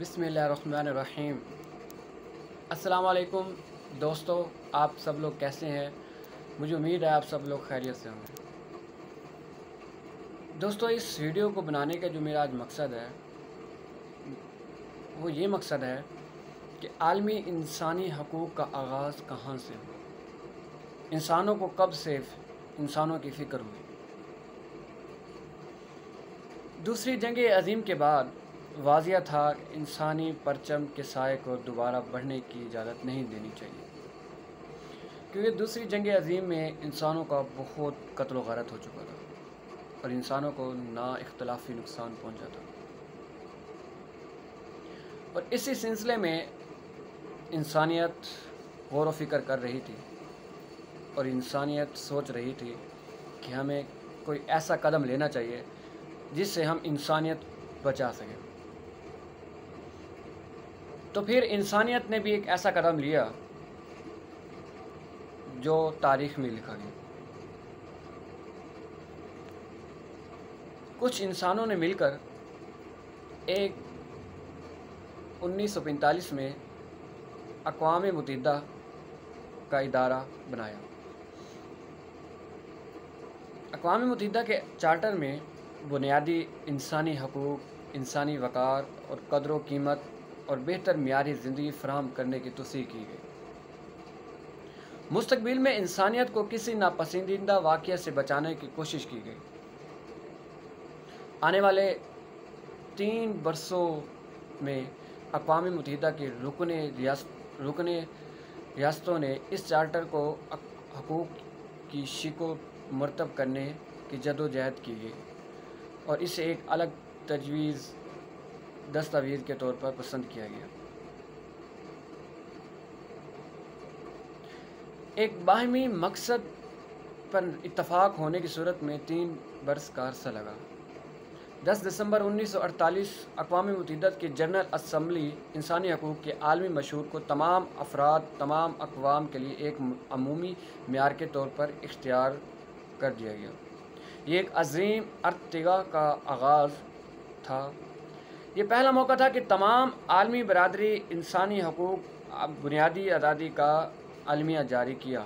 بسم اللہ الرحمن الرحیم۔ السلام علیکم دوستو، آپ سب لوگ کیسے ہیں؟ مجھے امید ہے آپ سب لوگ خیریت سے ہوں گے۔ دوستو، اس ویڈیو کو بنانے کا جو میرا آج مقصد ہے وہ یہ مقصد ہے کہ عالمی انسانی حقوق کا آغاز کہاں سے ہوا، انسانوں کو کب سے انسانوں کی فکر ہوئی۔ دوسری جنگ عظیم کے بعد واضح تھا کہ انسانی پرچم کے سائے کو دوبارہ بڑھنے کی اجازت نہیں دینی چاہیے، کیونکہ دوسری جنگ عظیم میں انسانوں کا بہت قتل و غارت ہو چکا تھا اور انسانوں کو نا اختلافی نقصان پہنچا تھا۔ اور اسی سلسلے میں انسانیت غور و فکر کر رہی تھی اور انسانیت سوچ رہی تھی کہ ہمیں کوئی ایسا قدم لینا چاہیے جس سے ہم انسانیت بچا سکیں۔ تو پھر انسانیت نے بھی ایک ایسا قدم لیا جو تاریخ میں لکھا گیا۔ کچھ انسانوں نے مل کر ایک 1945 میں اقوام متحدہ کا ادارہ بنایا۔ اقوام متحدہ کے چارٹر میں بنیادی انسانی حقوق، انسانی وقار اور قدر و قیمت اور بہتر معیاری زندگی فراہم کرنے کی توثیق کی گئی۔ مستقبل میں انسانیت کو کسی ناپسندیدہ واقعے سے بچانے کی کوشش کی گئی۔ آنے والے 3 برسوں میں اقوام متحدہ کی رکن ریاستوں نے اس چارٹر کو حقوق کی شکل مرتب کرنے کی جدوجہد کی گئی اور اسے ایک الگ تجویز دستاویز کے طور پر پسند کیا گیا۔ ایک باہمی مقصد پر اتفاق ہونے کی صورت میں 3 برس کا عرصہ لگا۔ 10 دسمبر 1948 اقوام متحدہ کی جنرل اسمبلی انسانی حقوق کے عالمی مشور کو تمام افراد، تمام اقوام کے لیے ایک عمومی معیار کے طور پر اختیار کر دیا گیا۔ یہ ایک عظیم ارتقاء کا آغاز تھا۔ یہ پہلا موقع تھا کہ تمام عالمی برادری انسانی حقوق بنیادی آزادی کا عالمیہ جاری کیا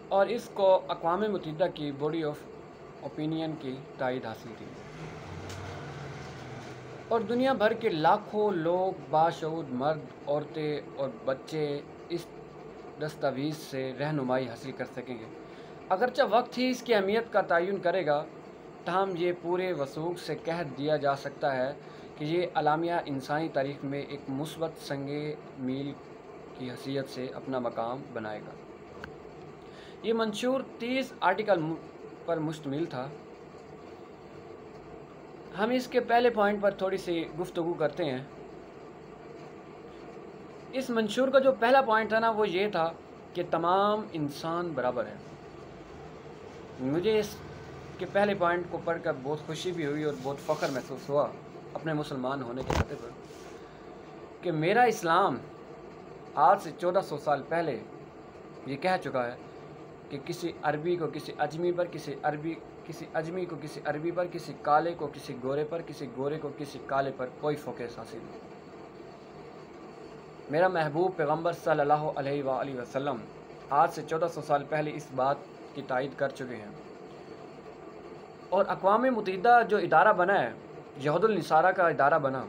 اور اس کو اقوام متحدہ کی باڈی آف اوپینین کی تائید حاصل تھی اور دنیا بھر کے لاکھوں لوگ باشعور مرد، عورتیں اور بچے اس دستاویز سے رہنمائی حاصل کر سکیں گے۔ اگرچہ وقت ہی اس کی اہمیت کا تعین کرے گا، تاہم یہ پورے وثوق سے کہہ دیا جا سکتا ہے کہ یہ اعلامیہ انسانی تاریخ میں ایک مثبت سنگ میل کی حیثیت سے اپنا مقام بنائے گا۔ یہ منشور 30 آرٹیکل پر مشتمل تھا۔ ہم اس کے پہلے پوائنٹ پر تھوڑی سی گفتگو کرتے ہیں۔ اس منشور کا جو پہلا پوائنٹ تھا نا، وہ یہ تھا کہ تمام انسان برابر ہیں۔ مجھے اس کے پہلے پوائنٹ کو پڑھ کر بہت خوشی بھی ہوئی اور بہت فخر محسوس ہوا اپنے مسلمان ہونے کے ناطے پر کہ میرا اسلام آج سے 1400 سال پہلے یہ کہہ چکا ہے کہ کسی عربی کو کسی اجمی پر، کسی اجمی کو کسی عربی پر، کسی کالے کو کسی گورے پر، کسی گورے کو کسی کالے پر کوئی فوقیت حاصل نہیں۔ میرا محبوب پیغمبر صلی اللہ علیہ وآلہ وسلم آج سے 1400 سال پہلے اس بات کی تائید کر چکے ہیں اور اقوام متحدہ جو ادارہ بنا ہے، یہود النصارہ کا ادارہ بنا،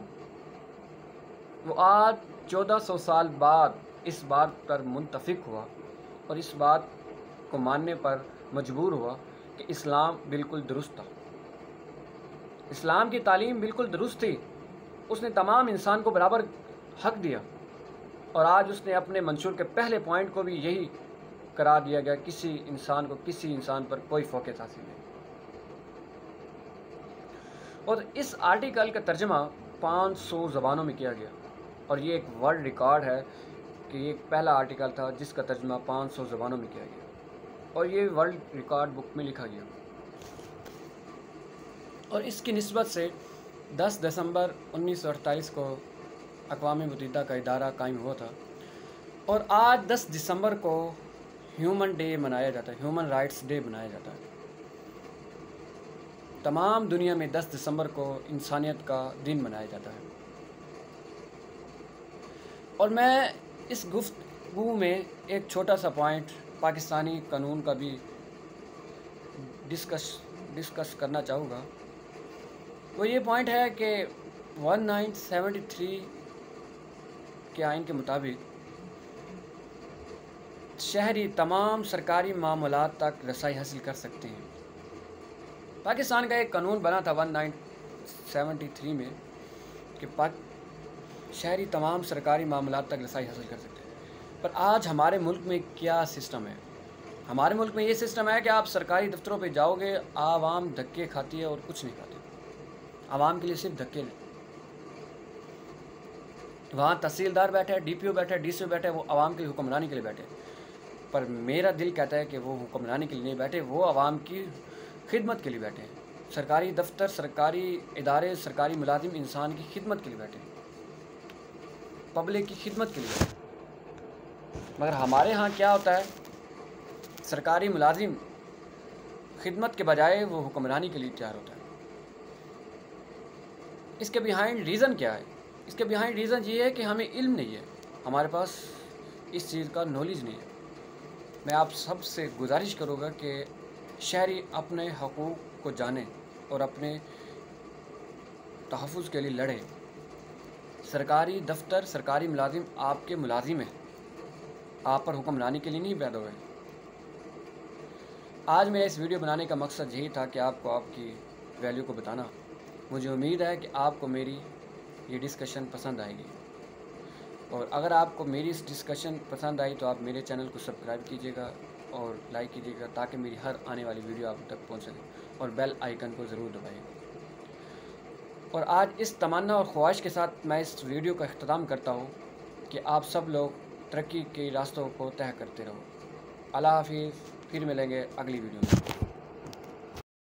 وہ آج 1400 سال بعد اس بات پر متفق ہوا اور اس بات کو ماننے پر مجبور ہوا کہ اسلام بالکل درست تھا۔ اسلام کی تعلیم بالکل درست تھی، اس نے تمام انسان کو برابر حق دیا اور آج اس نے اپنے منشور کے پہلے پوائنٹ کو بھی یہی قرار دیا گیا، کسی انسان کو کسی انسان پر کوئی فوقیت حاصل نہیں۔ اور اس آرٹیکل کا ترجمہ 500 زبانوں میں کیا گیا اور یہ ایک ورلڈ ریکارڈ ہے کہ یہ پہلا آرٹیکل تھا جس کا ترجمہ 500 زبانوں میں کیا گیا اور یہ ورلڈ ریکارڈ بک میں لکھا گیا۔ اور اس کی نسبت سے 10 دسمبر 1948 کو اقوام متحدہ کا ادارہ قائم ہوا تھا اور آج 10 دسمبر کو ہیومن ڈے منایا جاتا ہے، ہیومن رائٹس ڈے منایا جاتا ہے۔ تمام دنیا میں 10 دسمبر کو انسانیت کا دن منایا جاتا ہے، اور میں اس گفتگو میں ایک چھوٹا سا پوائنٹ پاکستانی قانون کا بھی ڈسکس کرنا چاہوں گا۔ وہ یہ پوائنٹ ہے کہ 1973 کے آئین کے مطابق شہری تمام سرکاری معاملات تک رسائی حاصل کر سکتے ہیں۔ پاکستان کا ایک قانون بنا تھا 1973 میں کہ شہری تمام سرکاری معاملات تک رسائی حاصل کر سکتے ہیں، پر آج ہمارے ملک میں کیا سسٹم ہے؟ ہمارے ملک میں یہ سسٹم ہے کہ آپ سرکاری دفتروں پہ جاؤ گے، عوام دھکے کھاتی ہے اور کچھ نہیں کھاتے، عوام کے لیے صرف دھکے لیں۔ وہاں تحصیلدار بیٹھے ہیں، ڈی پی او بیٹھے ہیں، ڈی سی او بیٹھے ہیں، وہ عوام کے لیے حکمرانی کے لیے بیٹھے ہیں، پر میرا دل کہتا ہے کہ وہ حکمرانی کے لیے نہیں بیٹھے، وہ عوام کی خدمت کے لیے بیٹھے ہیں۔ سرکاری دفتر، سرکاری ادارے، سرکاری ملازم انسان کی خدمت کے لیے بیٹھے ہیں، پبلک کی خدمت کے لیے بیٹھے ہیں۔ مگر ہمارے ہاں کیا ہوتا ہے؟ سرکاری ملازم خدمت کے بجائے وہ حکمرانی کے لیے تیار ہوتا ہے۔ اس کے بیہائنڈ ریزن کیا ہے؟ اس کے بیہائنڈ ریزن یہ ہے کہ ہمیں علم نہیں ہے، ہمارے پاس اس چیز کا نالج نہیں ہے۔ میں آپ سب سے گزارش کروں گا کہ شہری اپنے حقوق کو جانیں اور اپنے تحفظ کے لیے لڑیں۔ سرکاری دفتر، سرکاری ملازم آپ کے ملازم ہیں، آپ پر حکمرانی کے لیے نہیں پیدا ہوئے۔ آج میرا اس ویڈیو بنانے کا مقصد یہی تھا کہ آپ کو آپ کی ویلیو کو بتانا۔ مجھے امید ہے کہ آپ کو میری یہ ڈسکشن پسند آئے گی، اور اگر آپ کو میری اس ڈسکشن پسند آئی تو آپ میرے چینل کو سبسکرائب کیجیے گا اور لائک کیجیے گا، تاکہ میری ہر آنے والی ویڈیو آپ تک پہنچ سکے، اور بیل آئیکن کو ضرور دبائیں گا۔ اور آج اس تمنا اور خواہش کے ساتھ میں اس ویڈیو کا اختتام کرتا ہوں کہ آپ سب لوگ ترقی کے راستوں کو طے کرتے رہو۔ اللہ حافظ، پھر ملیں گے اگلی ویڈیو میں۔